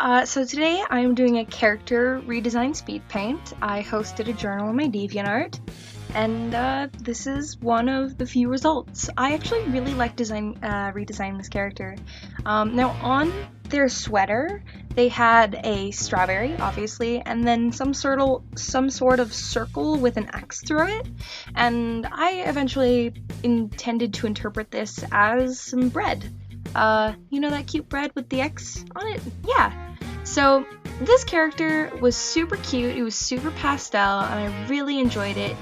So today I'm doing a character redesign Speedpaint. I hosted a journal on my DeviantArt, and this is one of the few results. I actually really like redesigning this character. Now on their sweater, they had a strawberry, obviously, and then some sort of circle with an X through it. And I eventually intended to interpret this as some bread. You know that cute bread with the X on it? Yeah. So this character was super cute, it was super pastel, and I really enjoyed it.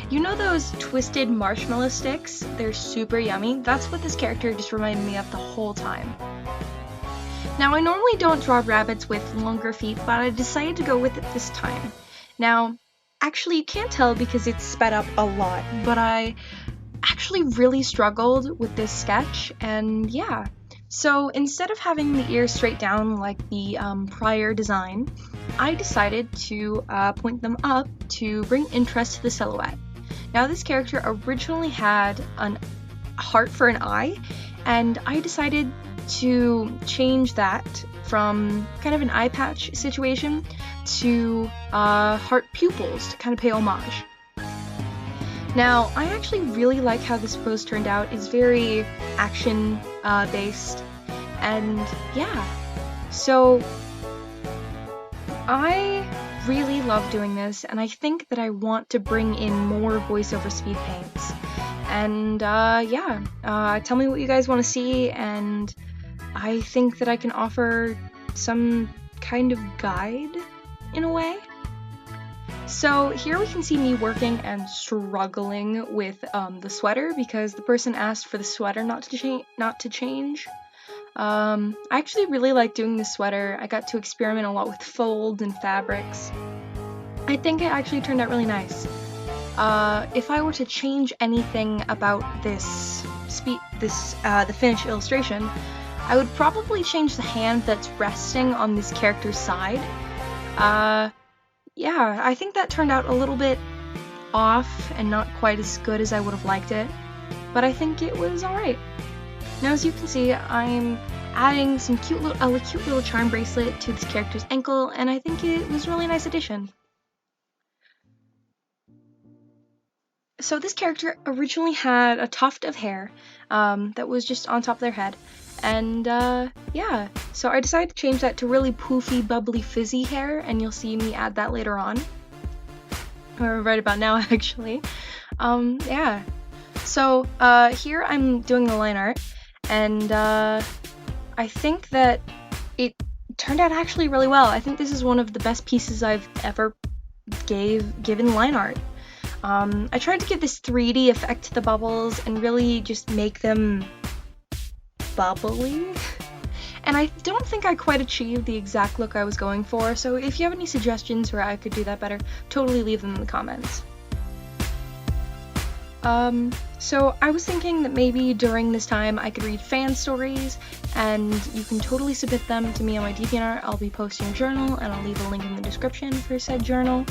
You know those twisted marshmallow sticks? They're super yummy. That's what this character just reminded me of the whole time. Now I normally don't draw rabbits with longer feet, but I decided to go with it this time. Now, actually you can't tell because it's sped up a lot, but I actually really struggled with this sketch, and yeah. So instead of having the ears straight down like the prior design, I decided to point them up to bring interest to the silhouette. Now this character originally had a heart for an eye, and I decided to change that from kind of an eye patch situation to heart pupils to kind of pay homage. Now, I actually really like how this pose turned out. It's very action based, and yeah, so I really love doing this, and I think that I want to bring in more voiceover speed paints. And tell me what you guys want to see, and I think that I can offer some kind of guide in a way. So here we can see me working and struggling with the sweater because the person asked for the sweater not to change. I actually really like doing this sweater. I got to experiment a lot with folds and fabrics. I think it actually turned out really nice. If I were to change anything about the finished illustration, I would probably change the hand that's resting on this character's side. Yeah, I think that turned out a little bit off and not quite as good as I would have liked it, but I think it was alright. Now as you can see, I'm adding a cute little charm bracelet to this character's ankle, and I think it was a really nice addition. So this character originally had a tuft of hair that was just on top of their head. And yeah, so I decided to change that to really poofy, bubbly, fizzy hair, and you'll see me add that later on. Or right about now, actually. Yeah. So here I'm doing the line art, and I think that it turned out actually really well. I think this is one of the best pieces I've ever given line art. I tried to give this 3D effect to the bubbles and really just make them bubbly, and I don't think I quite achieved the exact look I was going for, so if you have any suggestions where I could do that better, totally leave them in the comments. So I was thinking that maybe during this time I could read fan stories, and you can totally submit them to me on my DeviantArt. I'll be posting a journal, and I'll leave a link in the description for said journal.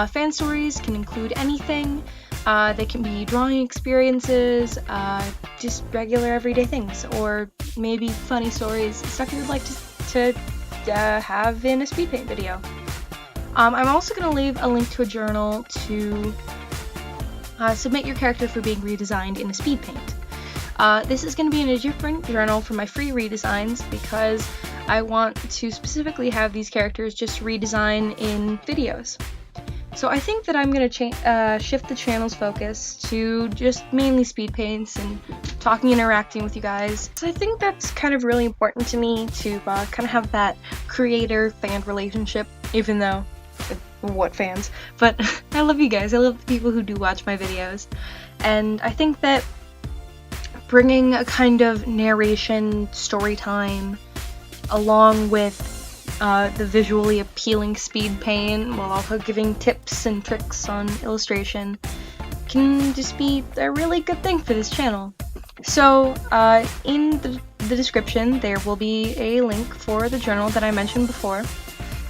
Fan stories can include anything. They can be drawing experiences, just regular everyday things, or maybe funny stories, stuff you would like to have in a Speedpaint video. I'm also going to leave a link to a journal to submit your character for being redesigned in a Speedpaint. This is going to be in a different journal from my free redesigns because I want to specifically have these characters just redesign in videos. So I think that I'm going to shift the channel's focus to just mainly speed paints and talking and interacting with you guys. So I think that's kind of really important to me to kind of have that creator-fan relationship, even though, what fans? But I love you guys. I love the people who do watch my videos. And I think that bringing a kind of narration, story time, along with the visually appealing speed paint while also giving tips and tricks on illustration can just be a really good thing for this channel. So in the description there will be a link for the journal that I mentioned before.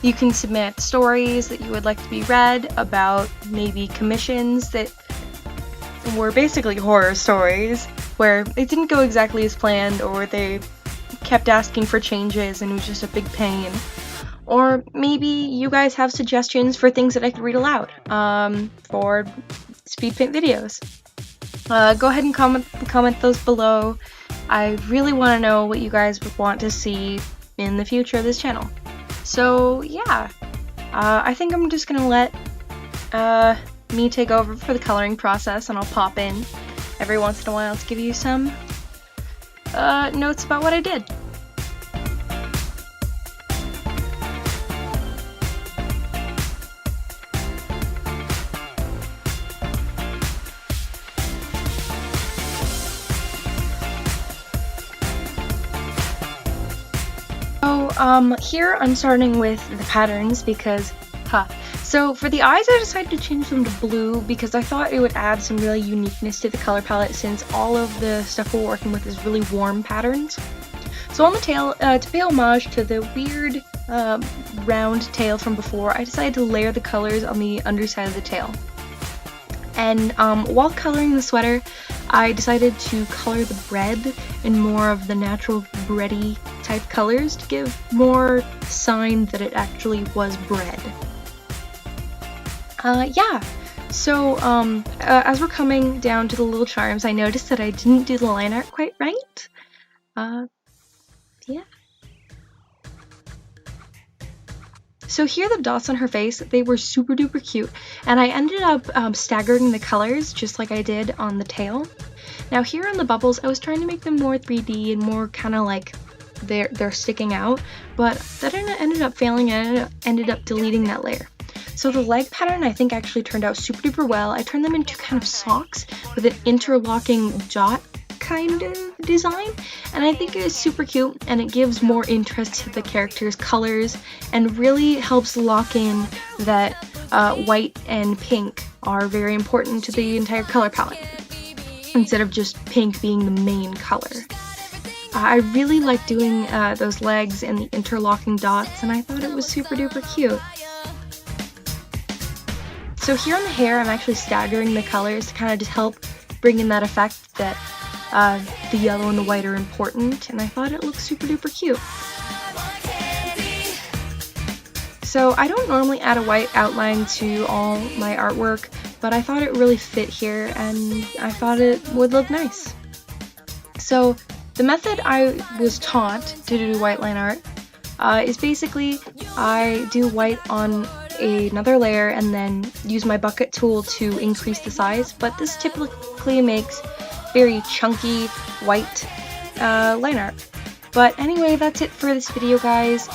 You can submit stories that you would like to be read about maybe commissions that were basically horror stories where it didn't go exactly as planned, or they kept asking for changes and it was just a big pain. Or maybe you guys have suggestions for things that I could read aloud for Speedpaint videos. Go ahead and comment those below. I really want to know what you guys would want to see in the future of this channel. So yeah, I think I'm just gonna let me take over for the coloring process, and I'll pop in every once in a while to give you some notes about what I did. So here I'm starting with the patterns because, So for the eyes, I decided to change them to blue because I thought it would add some really uniqueness to the color palette, since all of the stuff we're working with is really warm patterns. So on the tail, to pay homage to the weird round tail from before, I decided to layer the colors on the underside of the tail. And while coloring the sweater, I decided to color the bread in more of the natural bready type colors to give more sign that it actually was bread. Yeah, so as we're coming down to the little charms, I noticed that I didn't do the line art quite right. Yeah. So here the dots on her face, they were super duper cute, and I ended up staggering the colors just like I did on the tail. Now here on the bubbles, I was trying to make them more 3D and more kind of like they're sticking out, but that ended up failing, and I ended up deleting that layer. So the leg pattern I think actually turned out super duper well. I turned them into kind of socks with an interlocking dot kind of design, and I think it is super cute, and it gives more interest to the characters' colors and really helps lock in that white and pink are very important to the entire color palette, instead of just pink being the main color. I really like doing those legs and the interlocking dots, and I thought it was super duper cute. So here on the hair, I'm actually staggering the colors to kind of just help bring in that effect that the yellow and the white are important, and I thought it looked super duper cute. So I don't normally add a white outline to all my artwork, but I thought it really fit here, and I thought it would look nice. So the method I was taught to do white line art is basically I do white on another layer and then use my bucket tool to increase the size, but this typically makes very chunky white line art. But anyway, that's it for this video, guys,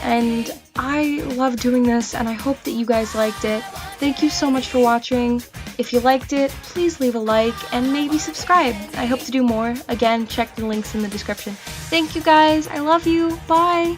and I love doing this, and I hope that you guys liked it. Thank you so much for watching. If you liked it, please leave a like and maybe subscribe. I hope to do more. Again, check the links in the description. Thank you guys, I love you, bye!